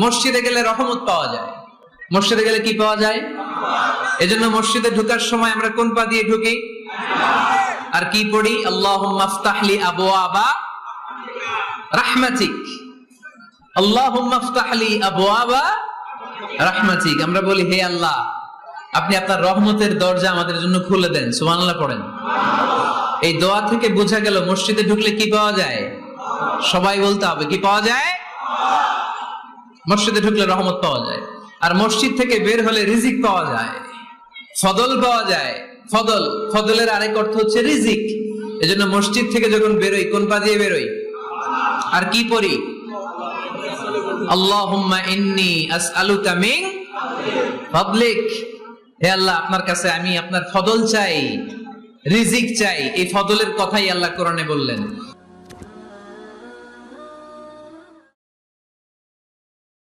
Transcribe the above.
মসজিদে গেলে রহমত পাওয়া যায়। মসজিদে গেলে কি পাওয়া যায়? এজন্য মসজিদে ঢোকার সময় আমরা কোন পা দিয়ে ঢুকি আর কি পড়ি? আল্লাহুম্মা ইফতাহলি আবওয়াবা রাহমাতিক, আল্লাহুম্মা ইফতাহলি আবওয়াবা রাহমাতিক। আমরা বলি, হে আল্লাহ, আপনি আপনার রহমতের দরজা আমাদের জন্য খুলে দেন। সুবহানাল্লাহ পড়েন। এই দোয়া থেকে বোঝা গেল মসজিদে ঢুকলে কি পাওয়া যায়? সবাই বলতে হবে, কি পাওয়া যায়? মসজিদে ঢুকলে রহমত পাওয়া যায়। আর মসজিদ থেকে বের হলে রিজিক পাওয়া যায়, ফদল পাওয়া যায়। ফদল, ফদলের আরেক অর্থ হচ্ছে রিজিক। এজন্য মসজিদ থেকে যখন বেরোই কোন পা দিয়ে বেরোই আর কি পড়ি? আল্লাহুম্মা ইন্নী আসআলুকা মিন ফাদলিক। হে আল্লাহ, আপনার কাছে আমি আপনার ফদল চাই, রিজিক চাই। এই ফদলের কথাই আল্লাহ কোরআনে বললেন।